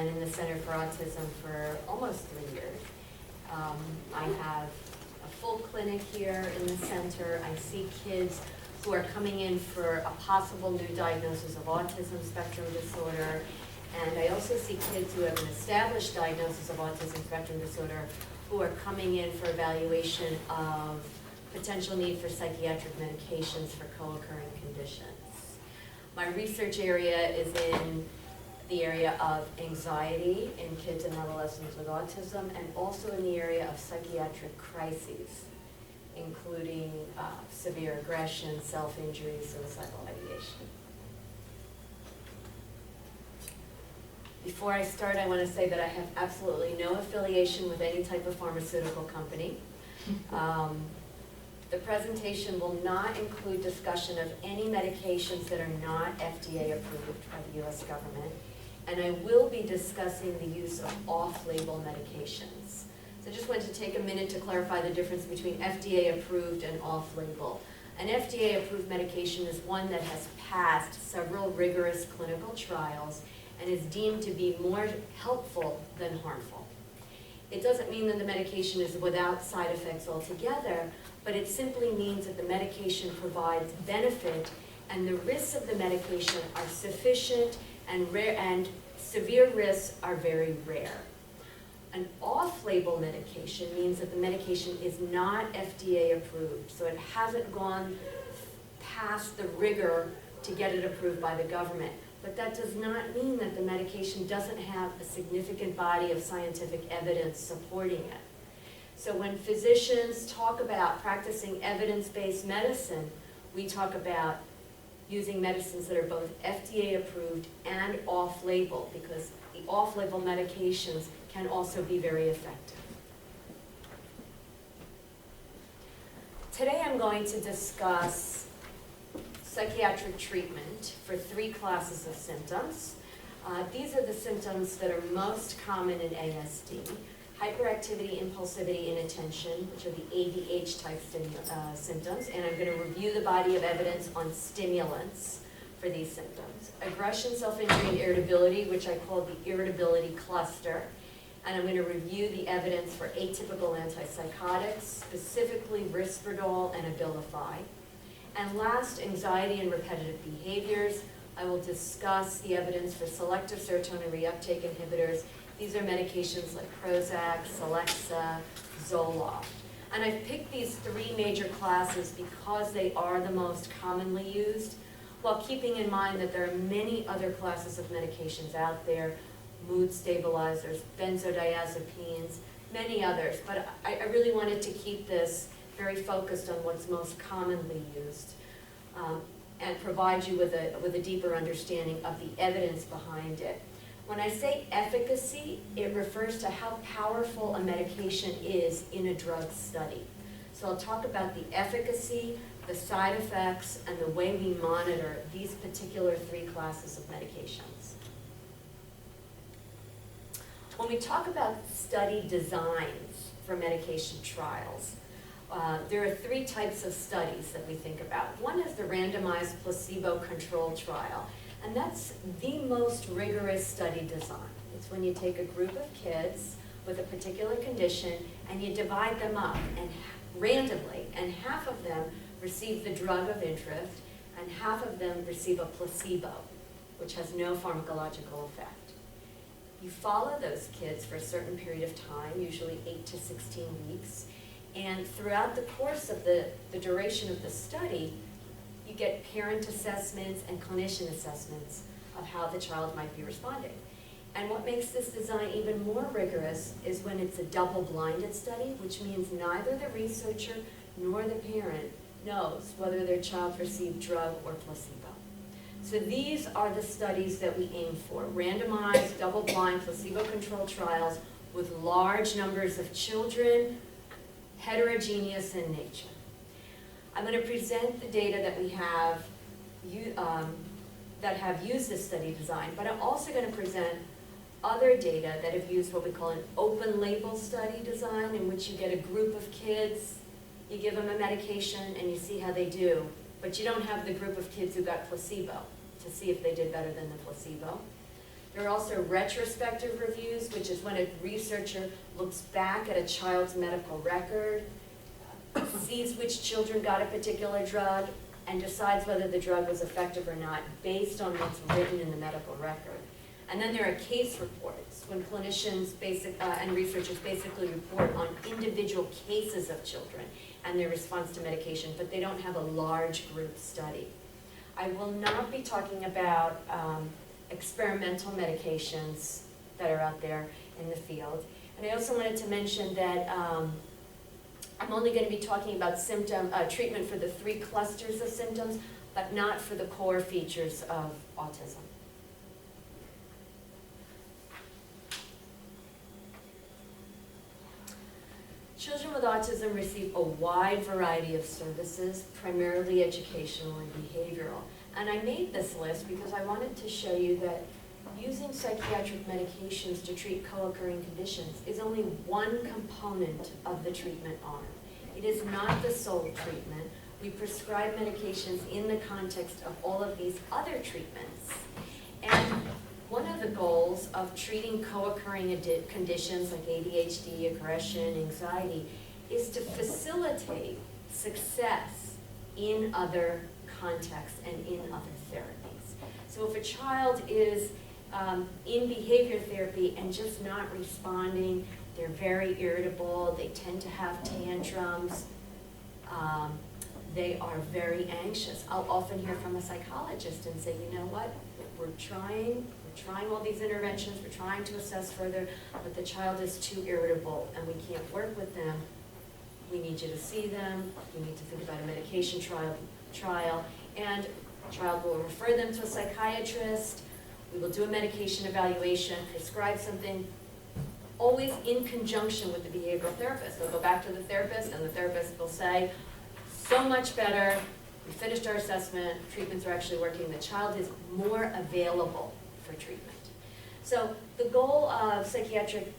been in the Center for Autism for almost 3 years. I have a full clinic here in the center. I see kids who are coming in for a possible new diagnosis of autism spectrum disorder. And I also see kids who have an established diagnosis of autism spectrum disorder who are coming in for evaluation of potential need for psychiatric medications for co-occurring conditions. My research area is in the area of anxiety in kids and adolescents with autism, and also in the area of psychiatric crises, including severe aggression, self-injury, suicidal ideation. Before I start, I want to say that I have absolutely no affiliation with any type of pharmaceutical company. The presentation will not include discussion of any medications that are not FDA approved by the US government, and I will be discussing the use of off-label medications. So I just wanted to take a minute to clarify the difference between FDA approved and off-label. An FDA approved medication is one that has passed several rigorous clinical trials and is deemed to be more helpful than harmful. It doesn't mean that the medication is without side effects altogether, but it simply means that the medication provides benefit and the risks of the medication are sufficient and rare, and severe risks are very rare. An off-label medication means that the medication is not FDA approved, so it hasn't gone past the rigor to get it approved by the government. But that does not mean that the medication doesn't have a significant body of scientific evidence supporting it. So when physicians talk about practicing evidence-based medicine, we talk about using medicines that are both FDA approved and off-label, because the off-label medications can also be very effective. Today I'm going to discuss psychiatric treatment for 3 classes of symptoms. These are the symptoms that are most common in ASD: hyperactivity, impulsivity, inattention, which are the ADHD type symptoms, and I'm going to review the body of evidence on stimulants for these symptoms. Aggression, self-injury, and irritability, which I call the Irritability Cluster, and I'm going to review the evidence for atypical antipsychotics, specifically Risperdal and Abilify. And last, anxiety and repetitive behaviors. I will discuss the evidence for selective serotonin reuptake inhibitors. These are medications like Prozac, Celexa, Zoloft. And I've picked these 3 major classes because they are the most commonly used, while keeping in mind that there are many other classes of medications out there: mood stabilizers, benzodiazepines, many others. But I really wanted to keep this very focused on what's most commonly used, and provide you with a deeper understanding of the evidence behind it. When I say efficacy, it refers to how powerful a medication is in a drug study. So I'll talk about the efficacy, the side effects, and the way we monitor these particular 3 classes of medications. When we talk about study designs for medication trials, there are 3 types of studies that we think about. One is the randomized placebo-controlled trial, and that's the most rigorous study design. It's when you take a group of kids with a particular condition and you divide them up and randomly, and half of them receive the drug of interest and half of them receive a placebo, which has no pharmacological effect. You follow those kids for a certain period of time, usually 8 to 16 weeks, and throughout the course of the duration of the study, you get parent assessments and clinician assessments of how the child might be responding. And what makes this design even more rigorous is when it's a double-blinded study, which means neither the researcher nor the parent knows whether their child received drug or placebo. So these are the studies that we aim for: randomized, double-blind, placebo-controlled trials with large numbers of children, heterogeneous in nature. I'm going to present the data that we have that have used this study design, but I'm also going to present other data that have used what we call an open label study design, in which you get a group of kids, you give them a medication, and you see how they do, but you don't have the group of kids who got placebo to see if they did better than the placebo. There are also retrospective reviews, which is when a researcher looks back at a child's medical record, sees which children got a particular drug, and decides whether the drug was effective or not based on what's written in the medical record. And then there are case reports, when clinicians and researchers basically report on individual cases of children and their response to medication, but they don't have a large group study. I will not be talking about experimental medications that are out there in the field. And I also wanted to mention that I'm only going to be talking about treatment for the 3 clusters of symptoms, but not for the core features of autism. Children with autism receive a wide variety of services, primarily educational and behavioral. And I made this list because I wanted to show you that using psychiatric medications to treat co-occurring conditions is only one component of the treatment arm. It is not the sole treatment. We prescribe medications in the context of all of these other treatments. And one of the goals of treating co-occurring conditions like ADHD, aggression, anxiety, is to facilitate success in other contexts and in other therapies. So if a child is in behavior therapy and just not responding, they're very irritable, they tend to have tantrums, they are very anxious. I'll often hear from a psychologist and say, you know what, we're trying all these interventions, we're trying to assess further, but the child is too irritable and we can't work with them. We need you to see them, we need to think about a medication trial, and the child will refer them to a psychiatrist. We will do a medication evaluation, prescribe something, always in conjunction with the behavioral therapist. They'll go back to the therapist and the therapist will say, so much better, we finished our assessment, treatments are actually working, the child is more available for treatment. So the goal of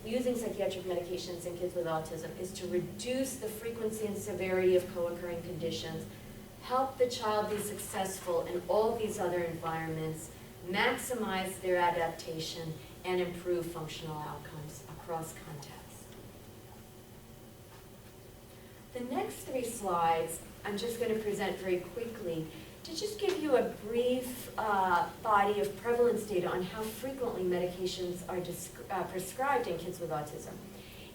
using psychiatric medications in kids with autism is to reduce the frequency and severity of co-occurring conditions, help the child be successful in all these other environments, maximize their adaptation, and improve functional outcomes across contexts. The next 3 slides I'm just going to present very quickly to just give you a brief body of prevalence data on how frequently medications are prescribed in kids with autism.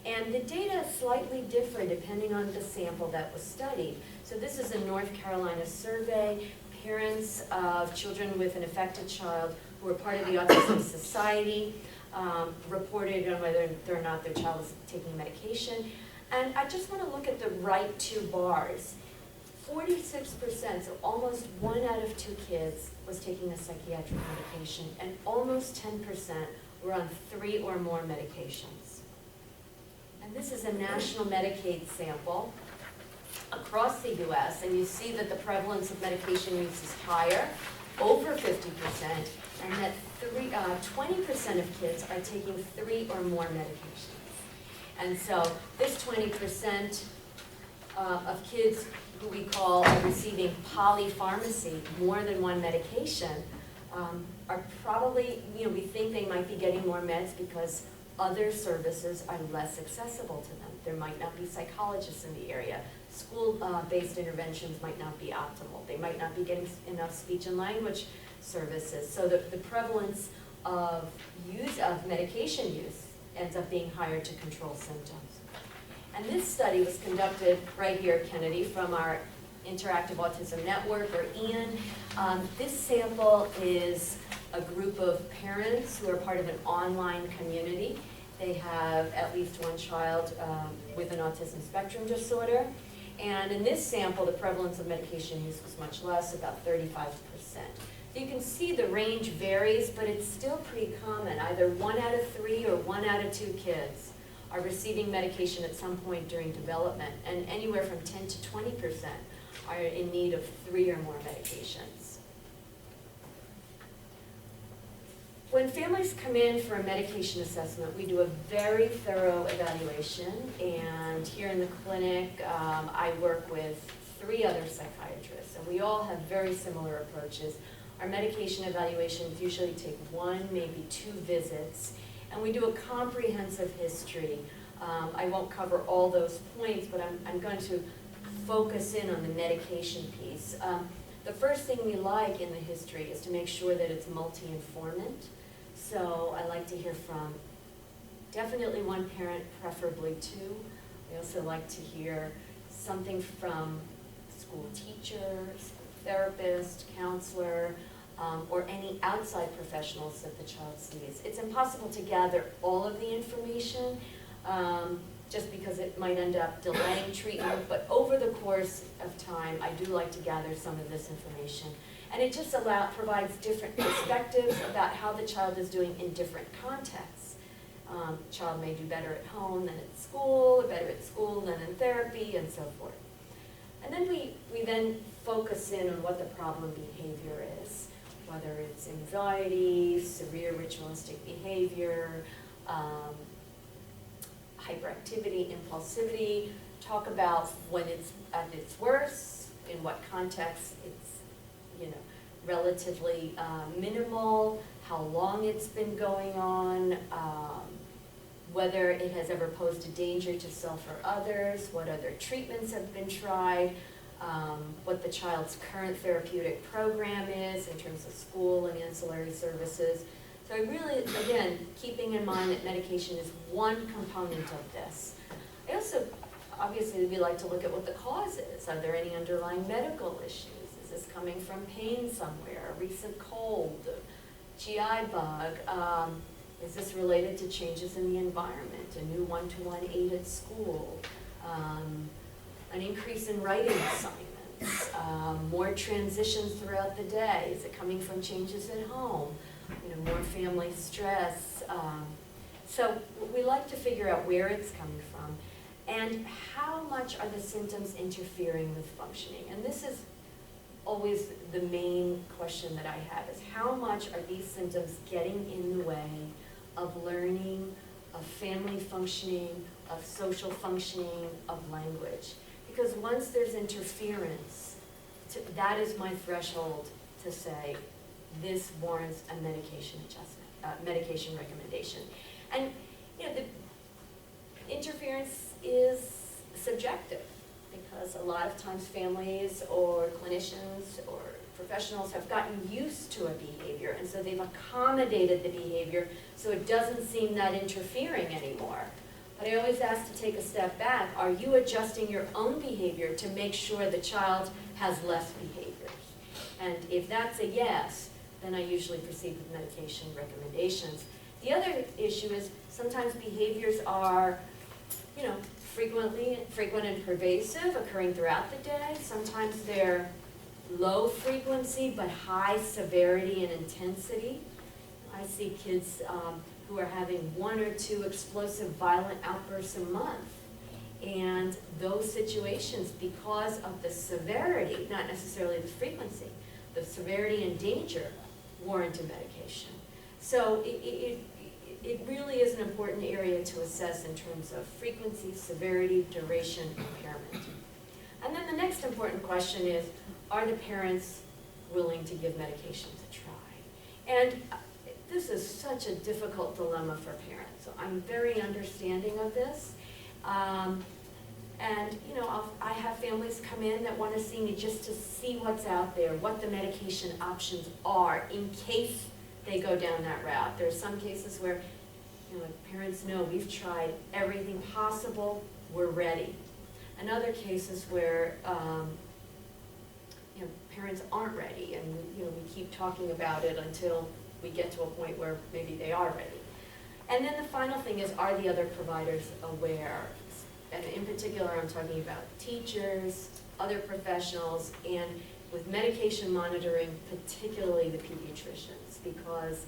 And the data slightly differ depending on the sample that was studied. So this is a North Carolina survey. Parents of children with an affected child who were part of the Autism Society reported on whether or not their child was taking medication. And I just want to look at the right 2 bars. 46%, so almost 1 out of 2 kids was taking a psychiatric medication, and almost 10% were on 3 or more medications. And this is a national Medicaid sample across the US, and you see that the prevalence of medication use is higher, over 50%, and that 20% of kids are taking 3 or more medications. And so this 20% of kids who we call are receiving polypharmacy, more than 1 medication, are probably, we think they might be getting more meds because other services are less accessible to them. There might not be psychologists in the area. School-based interventions might not be optimal. They might not be getting enough speech and language services. So the prevalence of medication use ends up being higher to control symptoms. And this study was conducted right here at Kennedy from our Interactive Autism Network, or IAN. This sample is a group of parents who are part of an online community. They have at least 1 child with an autism spectrum disorder. And in this sample, the prevalence of medication use was much less, about 35%. So you can see the range varies, but it's still pretty common. Either 1 out of 3 or 1 out of 2 kids are receiving medication at some point during development, and anywhere from 10 to 20% are in need of 3 or more medications. When families come in for a medication assessment, we do a very thorough evaluation, and here in the clinic, I work with 3 other psychiatrists, and we all have very similar approaches. Our medication evaluations usually take 1, maybe 2 visits, and we do a comprehensive history. I won't cover all those points, but I'm going to focus in on the medication piece. The first thing we like in the history is to make sure that it's multi-informant. So I like to hear from definitely 1 parent, preferably 2. I also like to hear something from school teachers, therapist, counselor, or any outside professionals that the child sees. It's impossible to gather all of the information, just because it might end up delaying treatment, but over the course of time, I do like to gather some of this information. And it just provides different perspectives about how the child is doing in different contexts. Child may do better at home than at school, or better at school than in therapy, and so forth. And then we then focus in on what the problem behavior is, whether it's anxiety, severe ritualistic behavior, hyperactivity, impulsivity, talk about when it's at its worst, in what context it's, relatively minimal, how long it's been going on, whether it has ever posed a danger to self or others, what other treatments have been tried, what the child's current therapeutic program is in terms of school and ancillary services. So I really, again, keeping in mind that medication is one component of this. I also, obviously, we like to look at what the cause is. Are there any underlying medical issues? Is this coming from pain somewhere, a recent cold, a GI bug? Is this related to changes in the environment, a new one-to-one aid at school, an increase in writing assignments, more transitions throughout the day? Is it coming from changes at home? More family stress. So we like to figure out where it's coming from and how much are the symptoms interfering with functioning. And this is always the main question that I have, is how much are these symptoms getting in the way of learning, of family functioning, of social functioning, of language? Because once there's interference, that is my threshold to say, this warrants a medication adjustment, medication recommendation. And the interference is subjective, because a lot of times families or clinicians or professionals have gotten used to a behavior, and so they've accommodated the behavior so it doesn't seem that interfering anymore. But I always ask to take a step back. Are you adjusting your own behavior to make sure the child has less behaviors? And if that's a yes, then I usually proceed with medication recommendations. The other issue is sometimes behaviors are, frequent and pervasive, occurring throughout the day. Sometimes they're low frequency but high severity and intensity. I see kids who are having 1 or 2 explosive violent outbursts a month. And those situations, because of the severity, not necessarily the frequency, the severity and danger warrant a medication. So it really is an important area to assess in terms of frequency, severity, duration, impairment. And then the next important question is, are the parents willing to give medications a try? And this is such a difficult dilemma for parents. So I'm very understanding of this. And I have families come in that want to see me just to see what's out there, what the medication options are in case they go down that route. There are some cases where parents know we've tried everything possible, we're ready. And other cases where parents aren't ready, and we keep talking about it until we get to a point where maybe they are ready. And then the final thing is, are the other providers aware? And in particular, I'm talking about teachers, other professionals, and with medication monitoring, particularly the pediatricians, because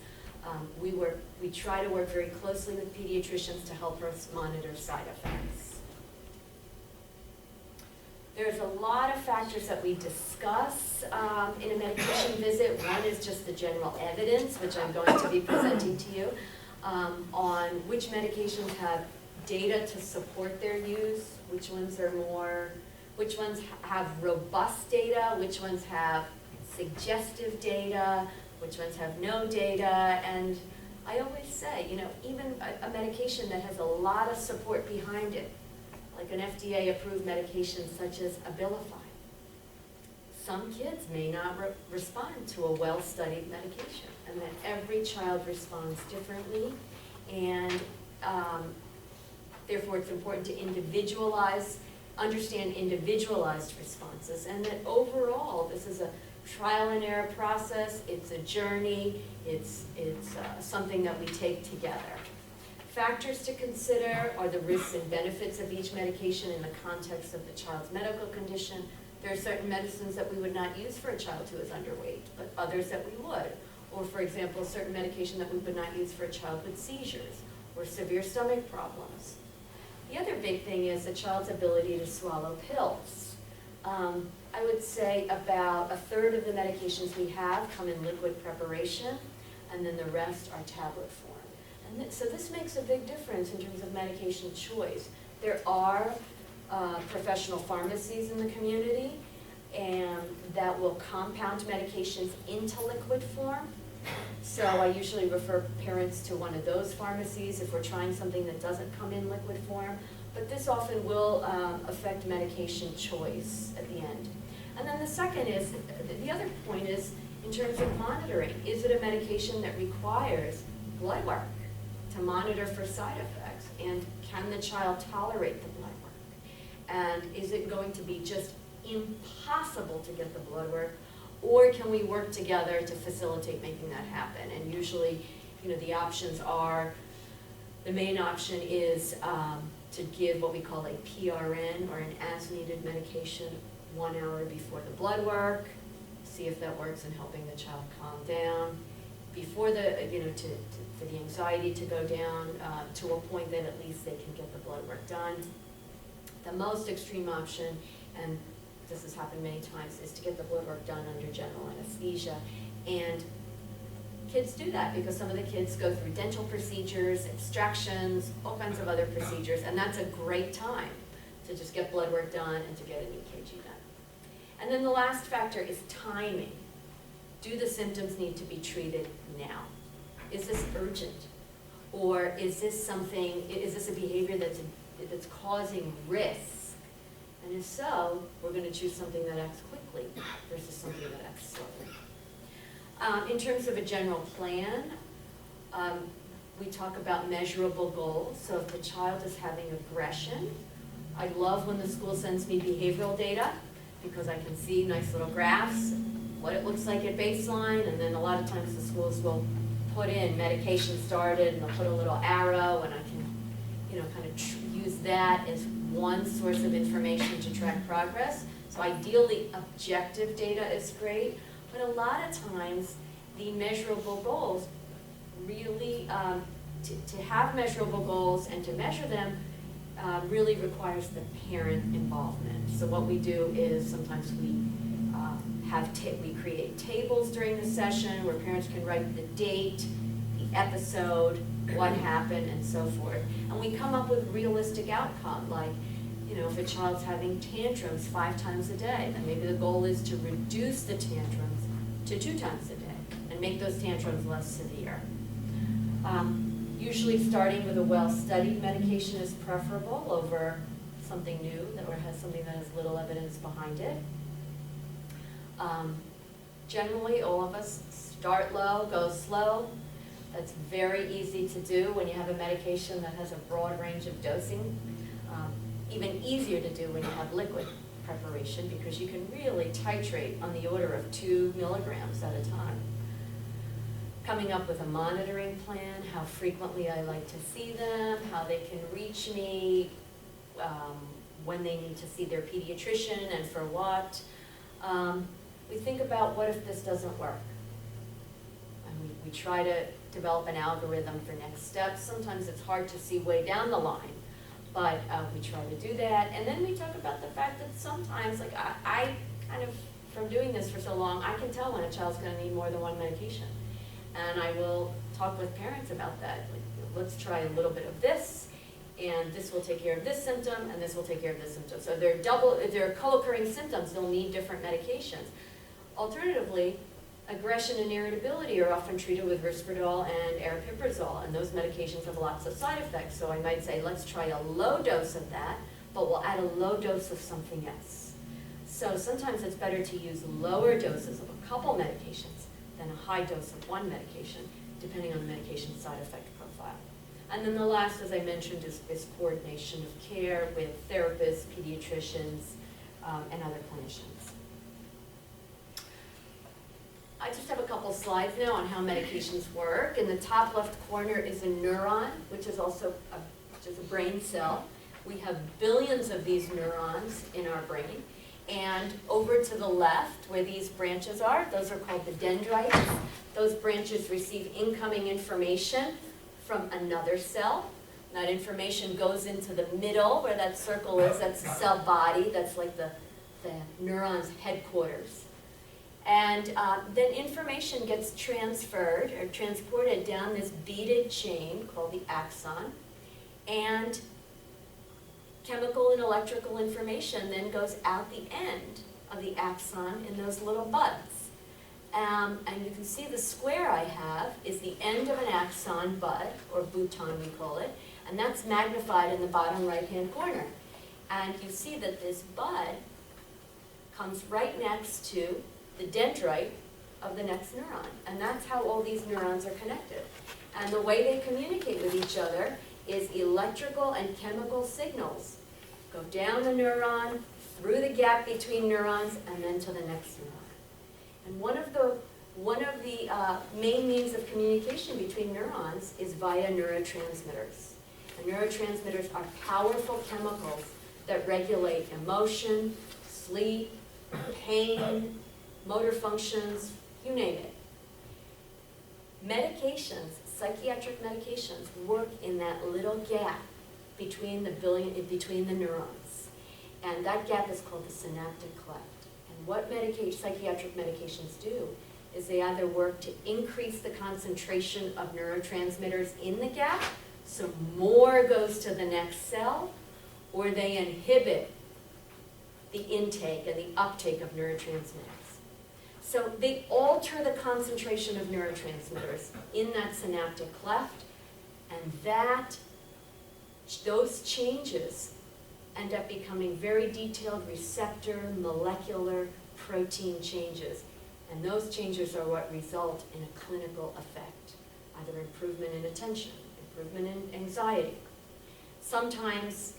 we try to work very closely with pediatricians to help us monitor side effects. There's a lot of factors that we discuss in a medication visit. One is just the general evidence, which I'm going to be presenting to you, on which medications have data to support their use, which ones have robust data, which ones have suggestive data, which ones have no data, and I always say, you know, even a medication that has a lot of support behind it, like an FDA-approved medication such as Abilify, some kids may not respond to a well-studied medication, and that every child responds differently, and therefore it's important to understand individualized responses, and that overall this is a trial and error process, it's a journey, it's something that we take together. Factors to consider are the risks and benefits of each medication in the context of the child's medical condition. There are certain medicines that we would not use for a child who is underweight, but others that we would. Or for example, certain medication that we would not use for a child with seizures or severe stomach problems. The other big thing is the child's ability to swallow pills. I would say about a third of the medications we have come in liquid preparation, and then the rest are tablet form. And so this makes a big difference in terms of medication choice. There are professional pharmacies in the community, and that will compound medications into liquid form. So I usually refer parents to one of those pharmacies if we're trying something that doesn't come in liquid form. But this often will affect medication choice at the end. And then the second is, the other point is, in terms of monitoring, is it a medication that requires blood work to monitor for side effects? And can the child tolerate the blood work? And is it going to be just impossible to get the blood work? Or can we work together to facilitate making that happen? And usually, you know, the options are, the main option is to give what we call a PRN, or an as-needed medication, 1 hour before the blood work, see if that works in helping the child calm down, before the, you know, for the anxiety to go down to a point that at least they can get the blood work done. The most extreme option, and this has happened many times, is to get the blood work done under general anesthesia. And kids do that because some of the kids go through dental procedures, extractions, all kinds of other procedures, and that's a great time to just get blood work done and to get an EKG done. And then the last factor is timing. Do the symptoms need to be treated now? Is this urgent? Or is this something, is this a behavior that's causing risk? And if so, we're going to choose something that acts quickly versus something that acts slowly. In terms of a general plan, we talk about measurable goals. So if the child is having aggression, I love when the school sends me behavioral data because I can see nice little graphs, what it looks like at baseline, and then a lot of times the schools will put in medication started, and they'll put a little arrow, and I can, you know, kind of use that as one source of information to track progress. So ideally, objective data is great, but a lot of times, the measurable goals really, to have measurable goals and to measure them really requires the parent involvement. So what we do is sometimes we we create tables during the session where parents can write the date, the episode, what happened, and so forth. And we come up with realistic outcome, like, you know, if a child's having tantrums 5 times a day, then maybe the goal is to reduce the tantrums to 2 times a day and make those tantrums less severe. Usually starting with a well-studied medication is preferable over something new or has something that has little evidence behind it. Generally, all of us start low, go slow. That's very easy to do when you have a medication that has a broad range of dosing. Even easier to do when you have liquid preparation because you can really titrate on the order of 2 milligrams at a time. Coming up with a monitoring plan, how frequently I like to see them, how they can reach me, when they need to see their pediatrician and for what. We think about what if this doesn't work? And we try to develop an algorithm for next steps. Sometimes it's hard to see way down the line, but we try to do that. And then we talk about the fact that sometimes, like I kind of, from doing this for so long, I can tell when a child's going to need more than one medication. And I will talk with parents about that. Like, let's try a little bit of this, and this will take care of this symptom, and this will take care of this symptom. So if they're co-occurring symptoms, they'll need different medications. Alternatively, aggression and irritability are often treated with risperidol and aripiprazole, and those medications have lots of side effects. So I might say, let's try a low dose of that, but we'll add a low dose of something else. So sometimes it's better to use lower doses of a couple medications than a high dose of one medication, depending on the medication side effect profile. And then the last, as I mentioned, is coordination of care with therapists, pediatricians, and other clinicians. I just have a couple slides now on how medications work. In the top left corner is a neuron, which is also a brain cell. We have billions of these neurons in our brain. And over to the left, where these branches are, those are called the dendrites. Those branches receive incoming information from another cell. That information goes into the middle, where that circle is. That's the cell body. That's like the neuron's headquarters. And then information gets transferred or transported down this beaded chain called the axon. And chemical and electrical information then goes out the end of the axon in those little buds. And you can see the square I have is the end of an axon bud, or bouton we call it, and that's magnified in the bottom right-hand corner. And you see that this bud comes right next to the dendrite of the next neuron. And that's how all these neurons are connected. And the way they communicate with each other is electrical and chemical signals go down the neuron, through the gap between neurons, and then to the next neuron. And one of the main means of communication between neurons is via neurotransmitters. And neurotransmitters are powerful chemicals that regulate emotion, sleep, pain, motor functions, you name it. Medications, psychiatric medications, work in that little gap between the neurons. And that gap is called the synaptic cleft. And what psychiatric medications do is they either work to increase the concentration of neurotransmitters in the gap, so more goes to the next cell, or they inhibit the intake and the uptake of neurotransmitters. So they alter the concentration of neurotransmitters in that synaptic cleft, and those changes end up becoming very detailed receptor, molecular, protein changes. And those changes are what result in a clinical effect, either improvement in attention, improvement in anxiety. Sometimes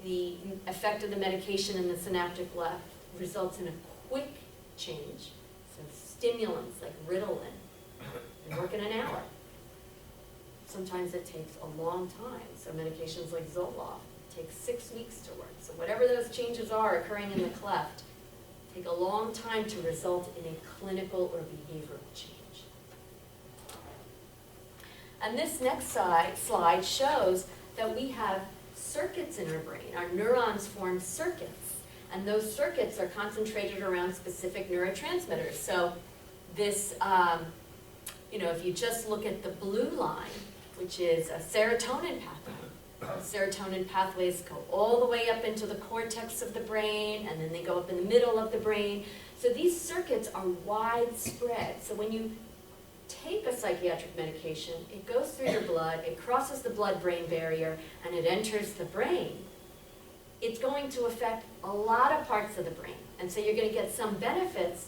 the effect of the medication in the synaptic cleft results in a quick change. So stimulants like Ritalin can work in an hour. Sometimes it takes a long time. So medications like Zoloft take 6 weeks to work. So whatever those changes are occurring in the cleft take a long time to result in a clinical or behavioral change. And this next slide shows that we have circuits in our brain. Our neurons form circuits. And those circuits are concentrated around specific neurotransmitters. So this, if you just look at the blue line, which is a serotonin pathway. Serotonin pathways go all the way up into the cortex of the brain, and then they go up in the middle of the brain. So these circuits are widespread. So when you take a psychiatric medication, it goes through your blood, it crosses the blood-brain barrier, and it enters the brain. It's going to affect a lot of parts of the brain. And so you're going to get some benefits,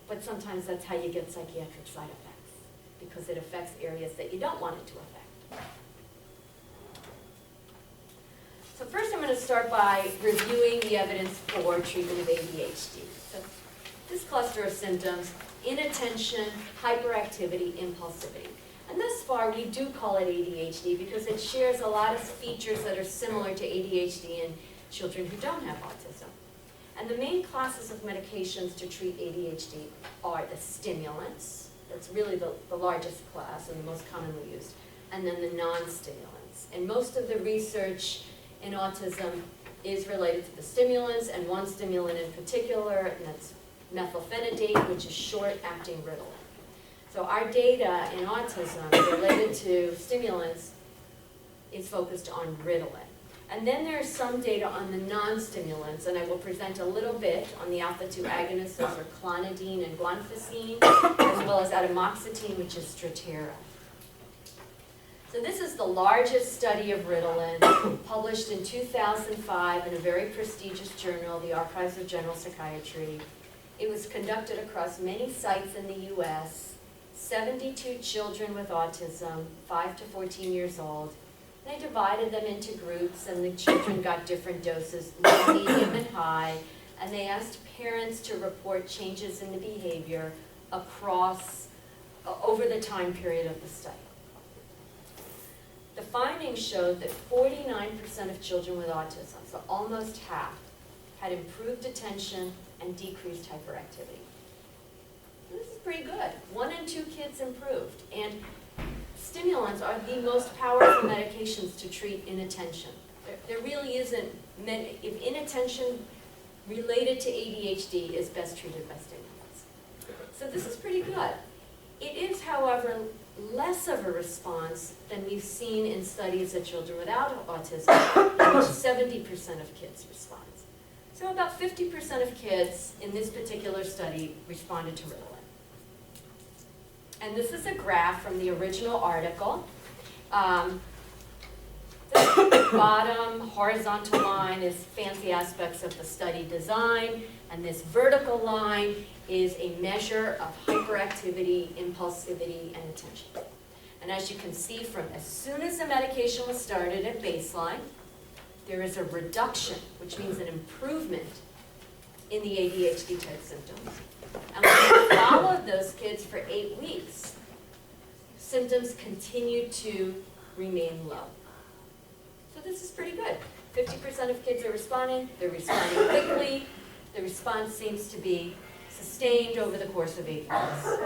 but sometimes that's how you get psychiatric side effects, because it affects areas that you don't want it to affect. So first I'm going to start by reviewing the evidence for treatment of ADHD. So this cluster of symptoms: inattention, hyperactivity, impulsivity. And thus far we do call it ADHD because it shares a lot of features that are similar to ADHD in children who don't have autism. And the main classes of medications to treat ADHD are the stimulants. That's really the largest class and the most commonly used. And then the non-stimulants. And most of the research in autism is related to the stimulants, and one stimulant in particular, and that's methylphenidate, which is short-acting Ritalin. So our data in autism related to stimulants is focused on Ritalin. And then there's some data on the non-stimulants, and I will present a little bit on the alpha-2 agonists, those are clonidine and guanfacine, as well as atomoxetine, which is Strattera. So this is the largest study of Ritalin, published in 2005 in a very prestigious journal, the Archives of General Psychiatry. It was conducted across many sites in the US, 72 children with autism, 5 to 14 years old. They divided them into groups, and the children got different doses, low, medium, and high, and they asked parents to report changes in the behavior over the time period of the study. The findings showed that 49% of children with autism, so almost half, had improved attention and decreased hyperactivity. This is pretty good. 1 in 2 kids improved, and stimulants are the most powerful medications to treat inattention. There really isn't many. If inattention related to ADHD is best treated by stimulants. So this is pretty good. It is, however, less of a response than we've seen in studies of children without autism, in which 70% of kids respond. So about 50% of kids in this particular study responded to Ritalin. And this is a graph from the original article. The bottom horizontal line is fancy aspects of the study design, and this vertical line is a measure of hyperactivity, impulsivity, and attention. And as you can see, from as soon as the medication was started at baseline, there is a reduction, which means an improvement in the ADHD type symptoms. And when we followed those kids for 8 weeks, symptoms continued to remain low. So this is pretty good. 50% of kids are responding. They're responding quickly. The response seems to be sustained over the course of 8 weeks.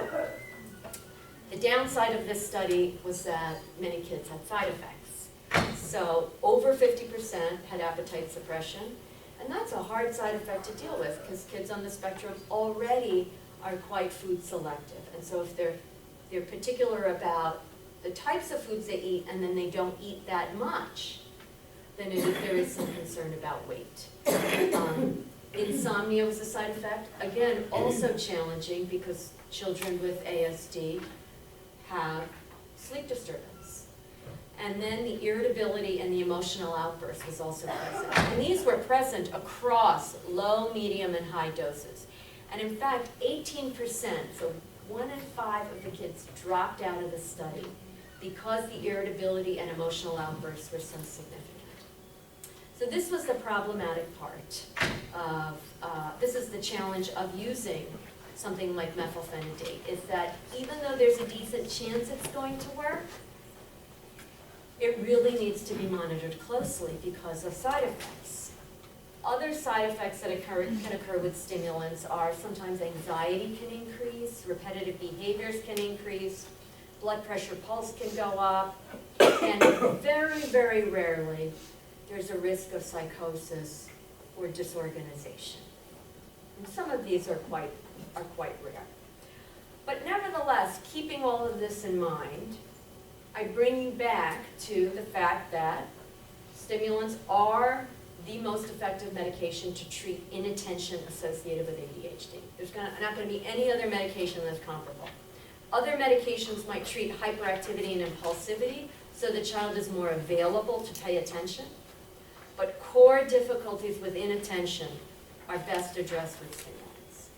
The downside of this study was that many kids had side effects. So over 50% had appetite suppression, and that's a hard side effect to deal with because kids on the spectrum already are quite food selective. And so if they're particular about the types of foods they eat and then they don't eat that much, then there is some concern about weight. Insomnia was a side effect. Again, also challenging because children with ASD have sleep disturbance. And then the irritability and the emotional outburst was also present. And these were present across low, medium, and high doses. And in fact, 18%, so 1 in 5 of the kids dropped out of the study because the irritability and emotional outbursts were so significant. So this was the problematic part of, this is the challenge of using something like methylphenidate, is that even though there's a decent chance it's going to work, it really needs to be monitored closely because of side effects. Other side effects that can occur with stimulants are sometimes anxiety can increase, repetitive behaviors can increase, blood pressure pulse can go up, and very, very rarely there's a risk of psychosis or disorganization. And some of these are quite rare. But nevertheless, keeping all of this in mind, I bring you back to the fact that stimulants are the most effective medication to treat inattention associated with ADHD. There's not going to be any other medication that's comparable. Other medications might treat hyperactivity and impulsivity, so the child is more available to pay attention. But core difficulties with inattention are best addressed with stimulants.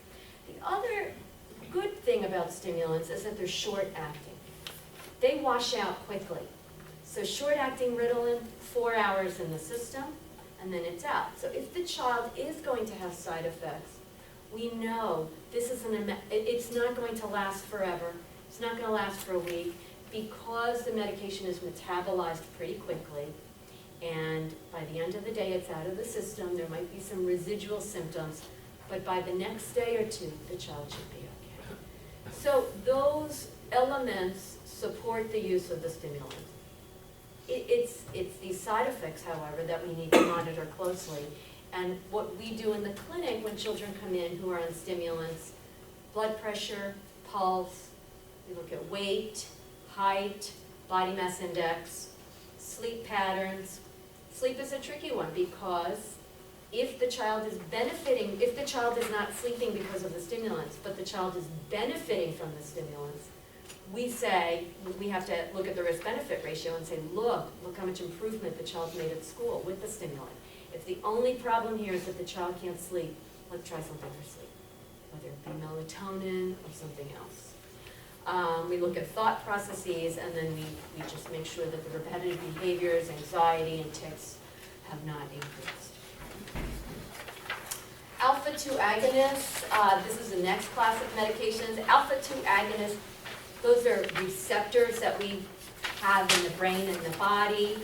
The other good thing about stimulants is that they're short-acting. They wash out quickly. So short-acting Ritalin, 4 hours in the system, and then it's out. So if the child is going to have side effects, we know it's not going to last forever. It's not going to last for a week because the medication is metabolized pretty quickly. And by the end of the day, it's out of the system. There might be some residual symptoms, but by the next day or two, the child should be okay. So those elements support the use of the stimulant. It's these side effects, however, that we need to monitor closely. And what we do in the clinic when children come in who are on stimulants, blood pressure, pulse, we look at weight, height, body mass index, sleep patterns, Sleep is a tricky one because if the child is benefiting, if the child is not sleeping because of the stimulants, but the child is benefiting from the stimulants, we say, we have to look at the risk-benefit ratio and say, look how much improvement the child made at school with the stimulant. If the only problem here is that the child can't sleep, let's try something for sleep, whether it be melatonin or something else. We look at thought processes, and then we just make sure that the repetitive behaviors, anxiety, and tics have not increased. Alpha2 agonists, this is the next class of medications. Alpha2 agonists, those are receptors that we have in the brain and the body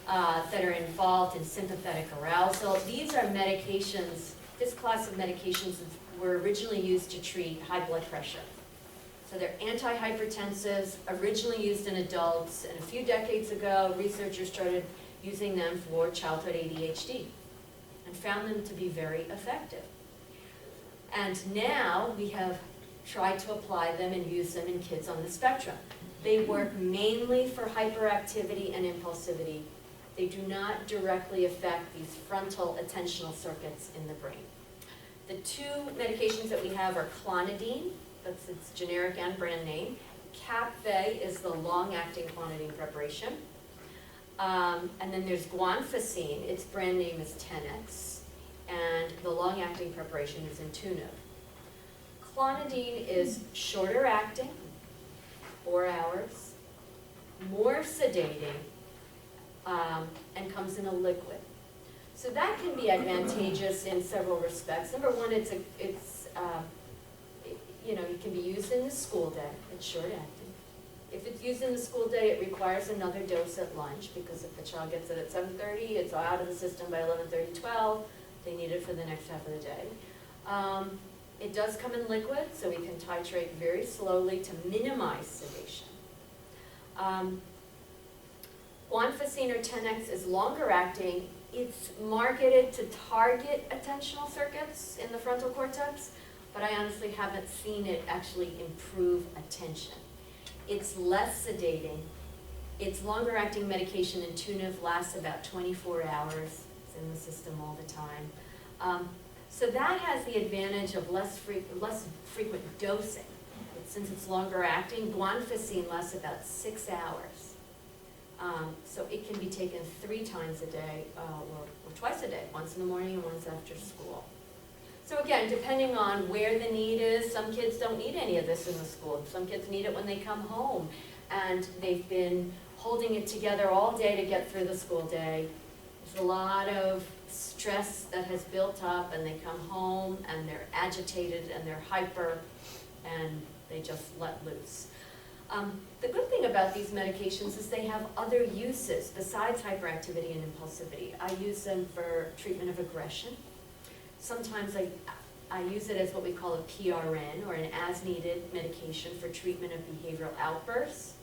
that are involved in sympathetic arousal. These are medications, this class of medications were originally used to treat high blood pressure. So they're antihypertensives, originally used in adults, and a few decades ago, researchers started using them for childhood ADHD and found them to be very effective. And now we have tried to apply them and use them in kids on the spectrum. They work mainly for hyperactivity and impulsivity. They do not directly affect these frontal attentional circuits in the brain. The two medications that we have are clonidine, that's its generic and brand name. Capve is the long-acting clonidine preparation. And then there's guanfacine, its brand name is Tenex, and the long-acting preparation is Intuniv. Clonidine is shorter acting, 4 hours, more sedating, and comes in a liquid. So that can be advantageous in several respects. Number one, it can be used in the school day. It's short acting. If it's used in the school day, it requires another dose at lunch, because if the child gets it at 7:30, it's out of the system by 11:30, 12. They need it for the next half of the day. It does come in liquid, so we can titrate very slowly to minimize sedation. Guanfacine or Tenex is longer acting. It's marketed to target attentional circuits in the frontal cortex, but I honestly haven't seen it actually improve attention. It's less sedating. It's longer acting medication. Intuniv lasts about 24 hours. It's in the system all the time. So that has the advantage of less frequent dosing. Since it's longer acting, guanfacine lasts about 6 hours. So it can be taken 3 times a day or twice a day, once in the morning and once after school. So again, depending on where the need is, some kids don't need any of this in the school. Some kids need it when they come home, and they've been holding it together all day to get through the school day. There's a lot of stress that has built up, and they come home and they're agitated and they're hyper, and they just let loose. The good thing about these medications is they have other uses besides hyperactivity and impulsivity. I use them for treatment of aggression. Sometimes I use it as what we call a PRN, or an as-needed medication for treatment of behavioral outbursts.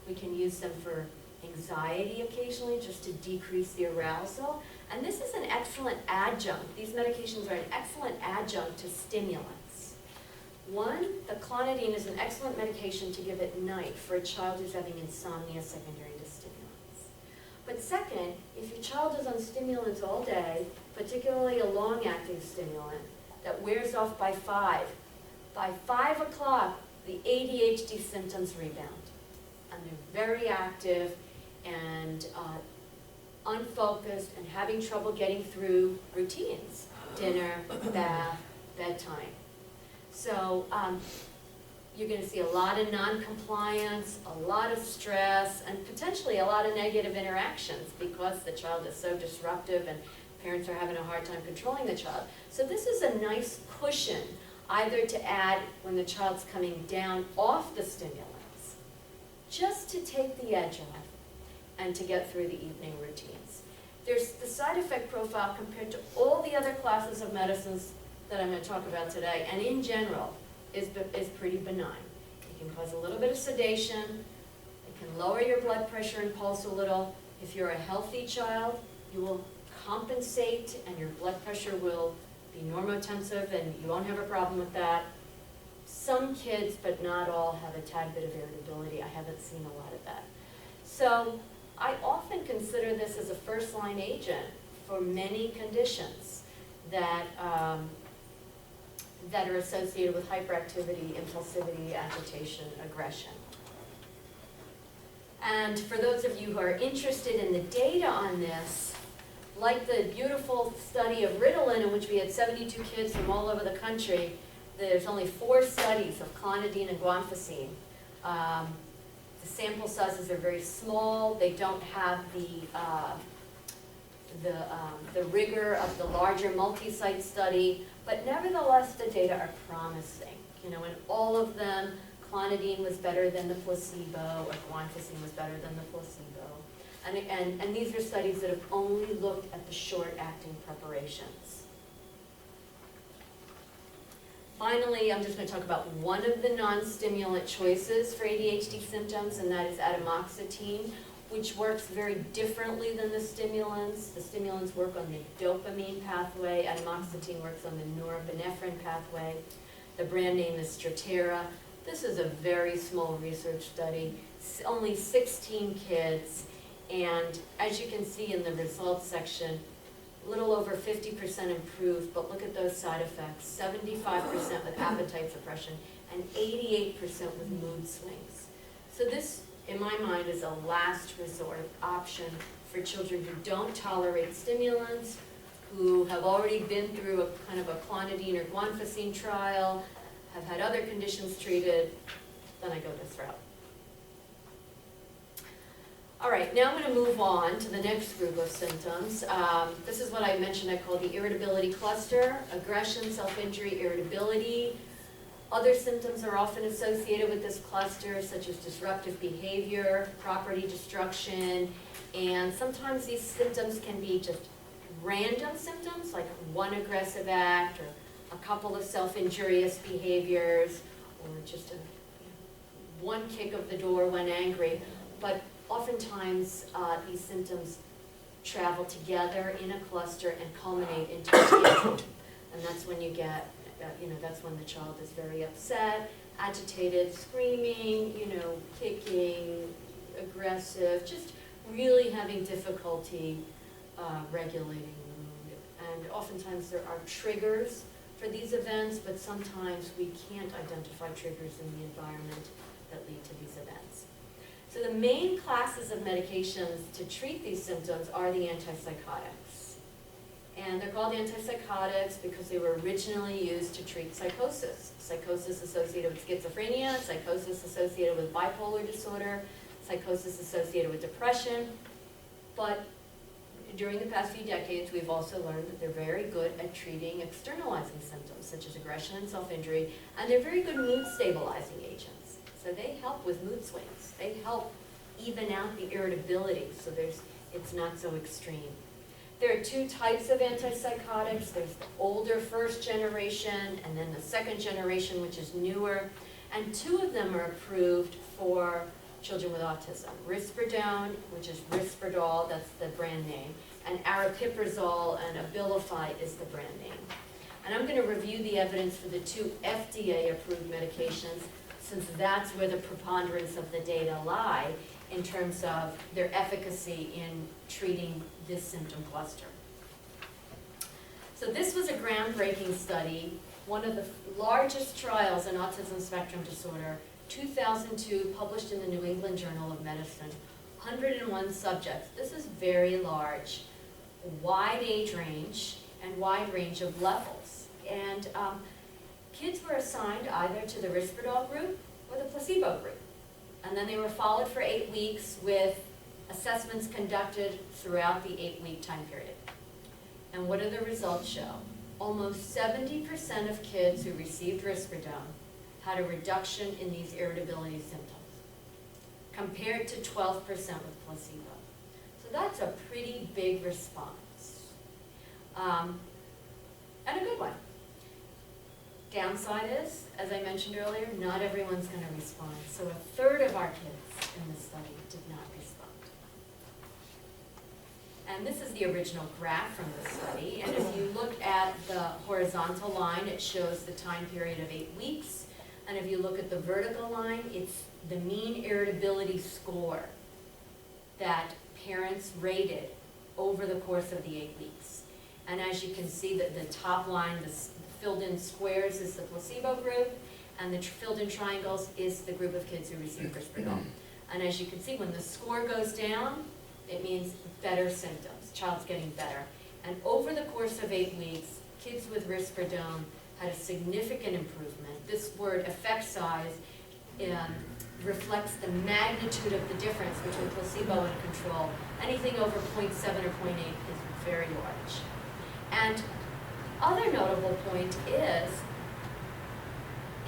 We can use them for anxiety occasionally, just to decrease the arousal. And this is an excellent adjunct. These medications are an excellent adjunct to stimulants. One, the clonidine is an excellent medication to give at night for a child who's having insomnia secondary to stimulants. But second, if your child is on stimulants all day, particularly a long-acting stimulant that wears off by 5 o'clock, the ADHD symptoms rebound. And they're very active and unfocused and having trouble getting through routines, dinner, bath, bedtime. So you're going to see a lot of non-compliance, a lot of stress, and potentially a lot of negative interactions because the child is so disruptive and parents are having a hard time controlling the child. So this is a nice cushion, either to add when the child's coming down off the stimulants, just to take the edge off and to get through the evening routines. There's the side effect profile compared to all the other classes of medicines that I'm going to talk about today, and in general, is pretty benign. It can cause a little bit of sedation. It can lower your blood pressure and pulse a little. If you're a healthy child, you will compensate and your blood pressure will be normotensive and you won't have a problem with that. Some kids, but not all, have a tad bit of irritability. I haven't seen a lot of that. So I often consider this as a first-line agent for many conditions that, that are associated with hyperactivity, impulsivity, agitation, aggression. And for those of you who are interested in the data on this, like the beautiful study of Ritalin, in which we had 72 kids from all over the country, there's only 4 studies of clonidine and guanfacine. The sample sizes are very small. They don't have the rigor of the larger multi-site study, but nevertheless, the data are promising. You know, in all of them, clonidine was better than the placebo, or guanfacine was better than the placebo. And these are studies that have only looked at the short-acting preparations. Finally, I'm just going to talk about one of the non-stimulant choices for ADHD symptoms, and that is atomoxetine, which works very differently than the stimulants. The stimulants work on the dopamine pathway. Atomoxetine works on the norepinephrine pathway. The brand name is Strattera. This is a very small research study, only 16 kids, and as you can see in the results section, a little over 50% improved, but look at those side effects, 75% with appetite suppression and 88% with mood swings. So this, in my mind, is a last resort option for children who don't tolerate stimulants, who have already been through a kind of a clonidine or guanfacine trial, have had other conditions treated, then I go this route. All right, now I'm going to move on to the next group of symptoms. This is what I mentioned I call the irritability cluster: aggression, self-injury, irritability. Other symptoms are often associated with this cluster, such as disruptive behavior, property destruction, and sometimes these symptoms can be just random symptoms, like one aggressive act or a couple of self-injurious behaviors, or just one kick of the door when angry. But oftentimes these symptoms travel together in a cluster and culminate into a tantrum. And that's when you get, that's when the child is very upset, agitated, screaming, kicking, aggressive, just really having difficulty regulating mood. And oftentimes there are triggers for these events, but sometimes we can't identify triggers in the environment that lead to these events. So the main classes of medications to treat these symptoms are the antipsychotics. And they're called antipsychotics because they were originally used to treat psychosis. Psychosis associated with schizophrenia, psychosis associated with bipolar disorder, psychosis associated with depression. But during the past few decades, we've also learned that they're very good at treating externalizing symptoms, such as aggression and self-injury, and they're very good mood stabilizing agents. So they help with mood swings. They help even out the irritability, so it's not so extreme. There are 2 types of antipsychotics. There's the older first generation, and then the second generation, which is newer. And 2 of them are approved for children with autism. Risperidone, which is Risperdal, that's the brand name, and aripiprazole and Abilify is the brand name. And I'm going to review the evidence for the 2 FDA-approved medications, since that's where the preponderance of the data lie in terms of their efficacy in treating this symptom cluster. So this was a groundbreaking study, one of the largest trials in autism spectrum disorder, 2002, published in the New England Journal of Medicine, 101 subjects. This is very large, wide age range, and wide range of levels. And kids were assigned either to the Risperdal group or the placebo group. And then they were followed for 8 weeks with assessments conducted throughout the 8-week time period. And what do the results show? Almost 70% of kids who received Risperdal had a reduction in these irritability symptoms, compared to 12% with placebo. So that's a pretty big response. And a good one. Downside is, as I mentioned earlier, not everyone's going to respond. So 1/3 of our kids in this study did not respond. And this is the original graph from the study. And if you look at the horizontal line, it shows the time period of 8 weeks. And if you look at the vertical line, it's the mean irritability score that parents rated over the course of the 8 weeks. And as you can see, the top line, the filled in squares is the placebo group, and the filled in triangles is the group of kids who received Risperdal. And as you can see, when the score goes down, it means better symptoms, child's getting better. And over the course of 8 weeks, kids with Risperdal had a significant improvement. This word effect size reflects the magnitude of the difference between placebo and control. Anything over 0.7 or 0.8 is very large. And other notable point is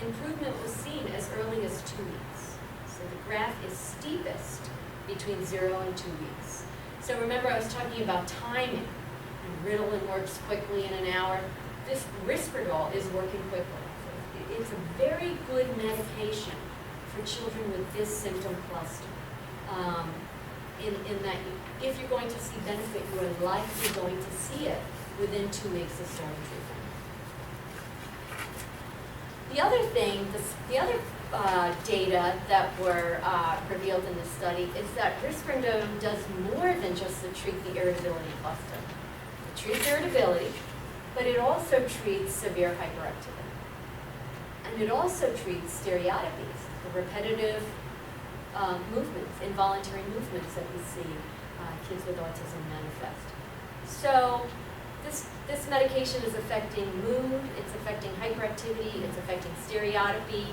improvement was seen as early as 2 weeks. So the graph is steepest between 0 and 2 weeks. So remember, I was talking about timing, and Ritalin works quickly in an hour. This Risperdal is working quickly. So it's a very good medication for children with this symptom cluster. In that, if you're going to see benefit, you are likely going to see it within 2 weeks of starting treatment. The other thing, the other data that were revealed in this study is that Risperdal does more than just treat the irritability cluster. It treats irritability, but it also treats severe hyperactivity. And it also treats stereotypies, the repetitive movements, involuntary movements that we see kids with autism manifest. So this medication is affecting mood, it's affecting hyperactivity, it's affecting stereotypy,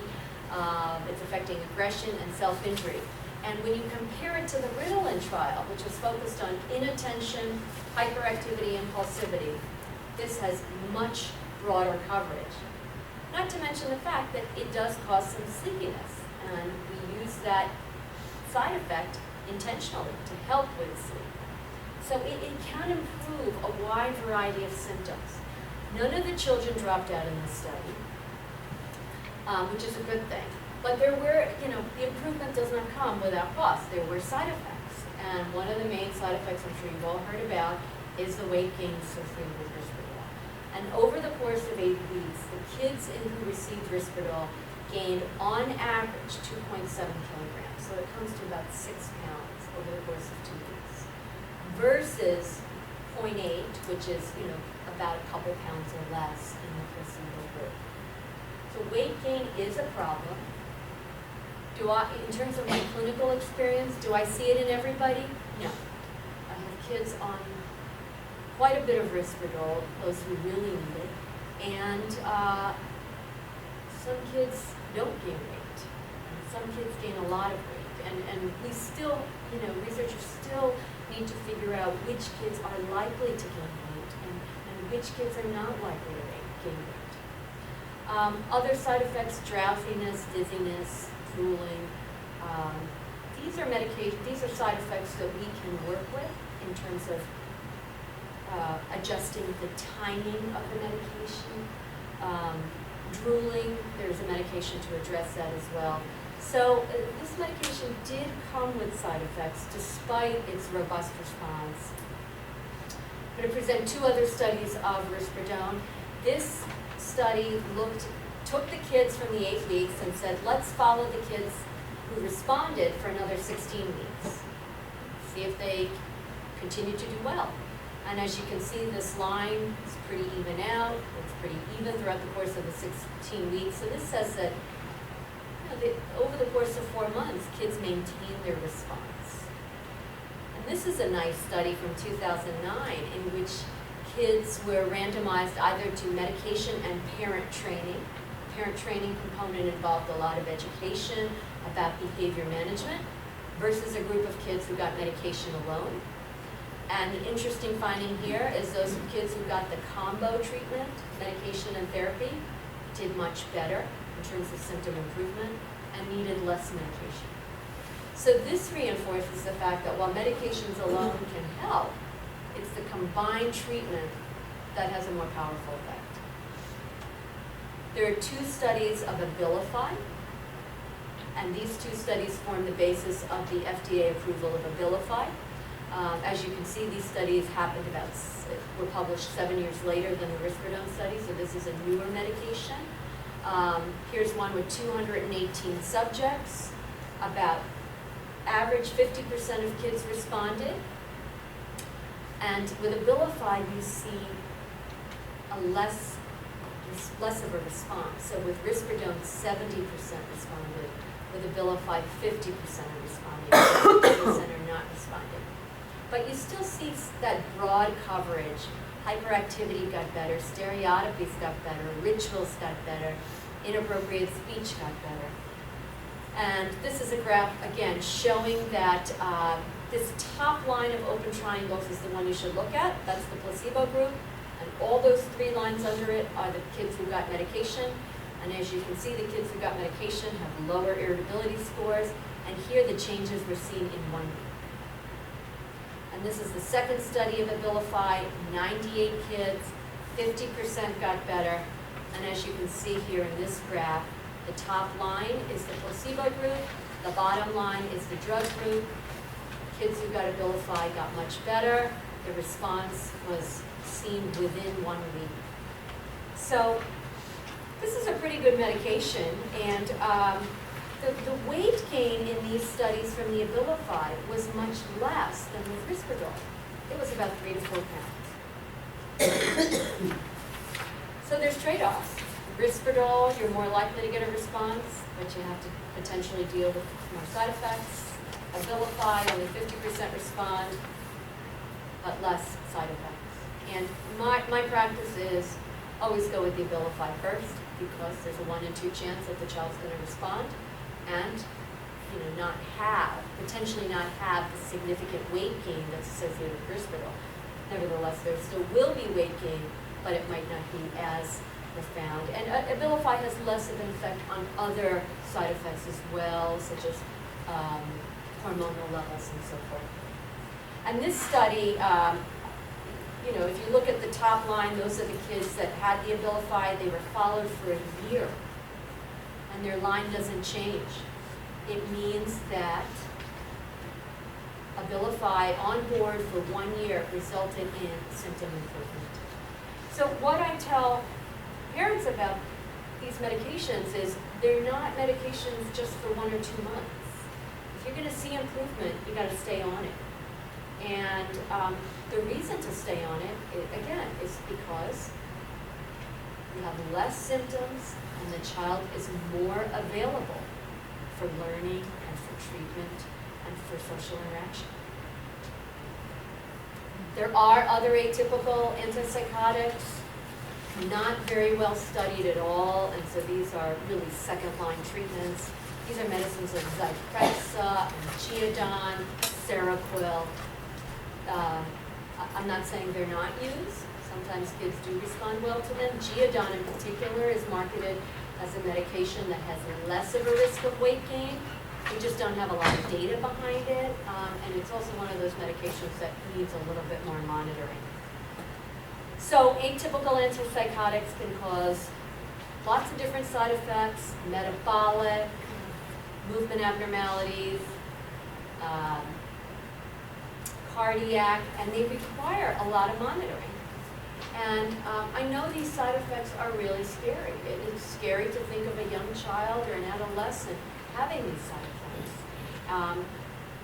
it's affecting aggression and self-injury. And when you compare it to the Ritalin trial, which was focused on inattention, hyperactivity, impulsivity, this has much broader coverage. Not to mention the fact that it does cause some sleepiness, and we use that side effect intentionally to help with sleep. So it can improve a wide variety of symptoms. None of the children dropped out in this study, which is a good thing. But there were, the improvement does not come without cost. There were side effects. And one of the main side effects I'm sure you've all heard about is the weight gain associated with Risperdal. And over the course of 8 weeks, the kids who received Risperdal gained, on average, 2.7 kilograms. So it comes to about 6 pounds over the course of 2 weeks, versus 0.8, which is, about a couple pounds or less in the placebo group. So weight gain is a problem. In terms of my clinical experience, do I see it in everybody? No. I have kids on quite a bit of Risperdal, those who really need it, and some kids don't gain weight. Some kids gain a lot of weight, and we still, researchers still need to figure out which kids are likely to gain weight and which kids are not likely to gain weight. Other side effects: drowsiness, dizziness, drooling. These are side effects that we can work with in terms of adjusting the timing of the medication. Drooling, there's a medication to address that as well. So this medication did come with side effects despite its robust response. I'm going to present 2 other studies of Risperdal. This study took the kids from the 8 weeks and said, let's follow the kids who responded for another 16 weeks. See if they continue to do well. And as you can see, this line is pretty even out. It's pretty even throughout the course of the 16 weeks. So this says that over the course of 4 months, kids maintain their response. And this is a nice study from 2009 in which kids were randomized either to medication and parent training. The parent training component involved a lot of education about behavior management versus a group of kids who got medication alone. And the interesting finding here is those kids who got the combo treatment, medication and therapy, did much better in terms of symptom improvement and needed less medication. So this reinforces the fact that while medications alone can help, it's the combined treatment that has a more powerful effect. There are 2 studies of Abilify, and these 2 studies form the basis of the FDA approval of Abilify. As you can see, these studies were published 7 years later than the Risperdal study, so this is a newer medication. Here's one with 218 subjects. About average 50% of kids responded, And with Abilify, you see a less of a response. So with Risperidone, 70% responded. With Abilify, 50% are responding, 50% are not responding. But you still see that broad coverage. Hyperactivity got better, stereotypics got better, rituals got better, inappropriate speech got better. And this is a graph, again, showing that this top line of open triangles is the one you should look at. That's the placebo group. And all those 3 lines under it are the kids who got medication. And as you can see, the kids who got medication have lower irritability scores. And here the changes were seen in 1 week. And this is the second study of Abilify, 98 kids, 50% got better. And as you can see here in this graph, the top line is the placebo group, the bottom line is the drug group. Kids who got Abilify got much better. The response was seen within 1 week. So this is a pretty good medication, and the weight gain in these studies from the Abilify was much less than with Risperdal. It was about 3 to 4 pounds. So there's trade-offs. Risperdal, you're more likely to get a response, but you have to potentially deal with more side effects. Abilify, only 50% respond, but less side effects. And my practice is always go with the Abilify first, because there's a 1 in 2 chance that the child's going to respond, and potentially not have the significant weight gain that's associated with Risperdal. Nevertheless, there still will be weight gain, but it might not be as profound. And Abilify has less of an effect on other side effects as well, such as hormonal levels and so forth. And this study, if you look at the top line, those are the kids that had the Abilify. They were followed for a year, and their line doesn't change. It means that Abilify on board for 1 year resulted in symptom improvement. So what I tell parents about these medications is they're not medications just for 1 or 2 months. If you're going to see improvement, you got to stay on it. And the reason to stay on it, again, is because you have less symptoms and the child is more available for learning and for treatment and for social interaction. There are other atypical antipsychotics, not very well studied at all, and so these are really second-line treatments. These are medicines like Zyprexa, Geodon, Seroquel. I'm not saying they're not used. Sometimes kids do respond well to them. Geodon in particular is marketed as a medication that has less of a risk of weight gain. We just don't have a lot of data behind it, and it's also one of those medications that needs a little bit more monitoring. So atypical antipsychotics can cause lots of different side effects, metabolic, movement abnormalities, cardiac, and they require a lot of monitoring. And I know these side effects are really scary. It's scary to think of a young child or an adolescent having these side effects.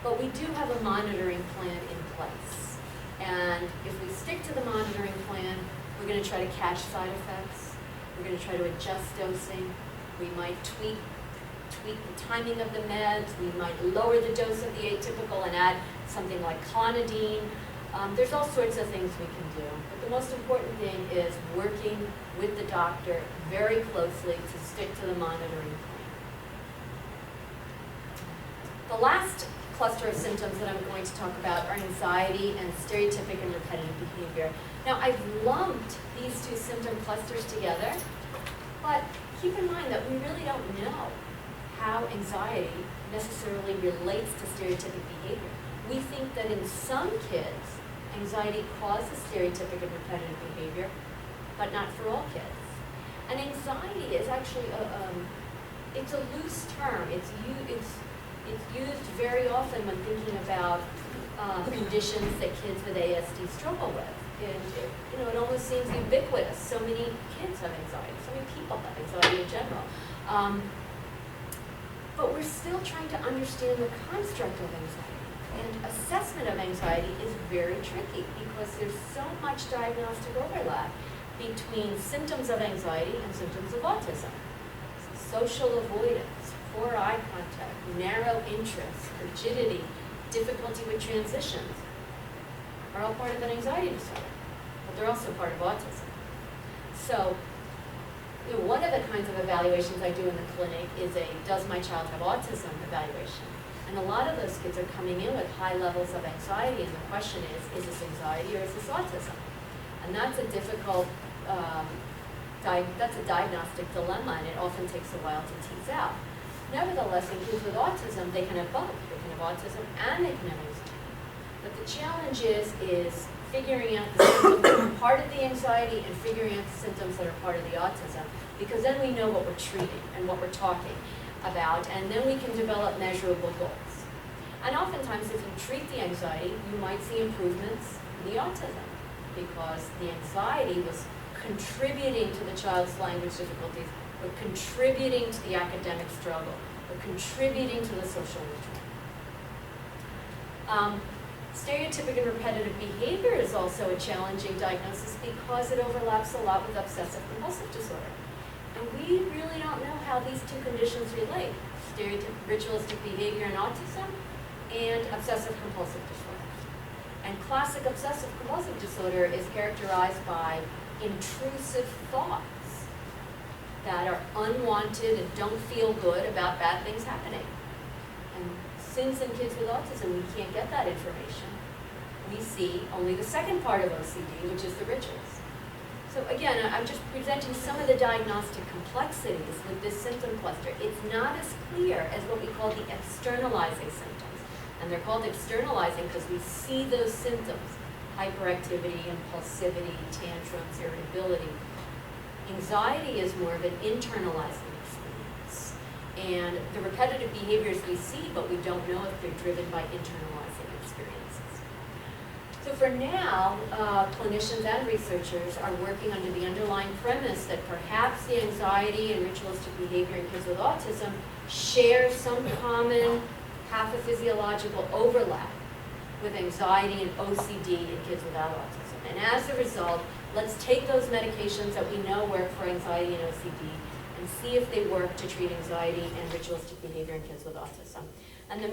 But we do have a monitoring plan in place. And if we stick to the monitoring plan, we're going to try to catch side effects. We're going to try to adjust dosing. We might tweak the timing of the meds. We might lower the dose of the atypical and add something like clonidine. There's all sorts of things we can do. But the most important thing is working with the doctor very closely to stick to the monitoring plan. The last cluster of symptoms that I'm going to talk about are anxiety and stereotypic and repetitive behavior. Now, I've lumped these 2 symptom clusters together, but keep in mind that we really don't know how anxiety necessarily relates to stereotypic behavior. We think that in some kids, anxiety causes stereotypic and repetitive behavior, but not for all kids. And anxiety is actually it's a loose term. It's used very often when thinking about conditions that kids with ASD struggle with. And it almost seems ubiquitous. So many kids have anxiety. So many people have anxiety in general. But we're still trying to understand the construct of anxiety. And assessment of anxiety is very tricky because there's so much diagnostic overlap between symptoms of anxiety and symptoms of autism. Social avoidance, poor eye contact, narrow interest, rigidity, difficulty with transitions are all part of an anxiety disorder, but they're also part of autism. So, one of the kinds of evaluations I do in the clinic is a does my child have autism evaluation. And a lot of those kids are coming in with high levels of anxiety, and the question is this anxiety or is this autism? And that's a difficult, that's a diagnostic dilemma, and it often takes a while to tease out. Nevertheless, in kids with autism, they can have both. They can have autism and they can have anxiety. But the challenge is figuring out the symptoms that are part of the anxiety and figuring out the symptoms that are part of the autism, because then we know what we're treating and what we're talking about, and then we can develop measurable goals. And oftentimes, if you treat the anxiety, you might see improvements in the autism, because the anxiety was contributing to the child's language difficulties, or contributing to the academic struggle, or contributing to the social withdrawal. Stereotypic and repetitive behavior is also a challenging diagnosis because it overlaps a lot with obsessive compulsive disorder. And we really don't know how these two conditions relate, stereotypic ritualistic behavior and autism, and obsessive compulsive disorder. And classic obsessive compulsive disorder is characterized by intrusive thoughts that are unwanted and don't feel good about bad things happening. And since in kids with autism we can't get that information, we see only the second part of OCD, which is the rituals. So again, I'm just presenting some of the diagnostic complexities with this symptom cluster. It's not as clear as what we call the externalizing symptoms. And they're called externalizing because we see those symptoms: hyperactivity, impulsivity, tantrums, irritability. Anxiety is more of an internalizing experience. And the repetitive behaviors we see, but we don't know if they're driven by internalizing experiences. So for now, clinicians and researchers are working under the underlying premise that perhaps the anxiety and ritualistic behavior in kids with autism share some common pathophysiological overlap with anxiety and OCD in kids without autism. And as a result, let's take those medications that we know work for anxiety and OCD and see if they work to treat anxiety and ritualistic behavior in kids with autism. And the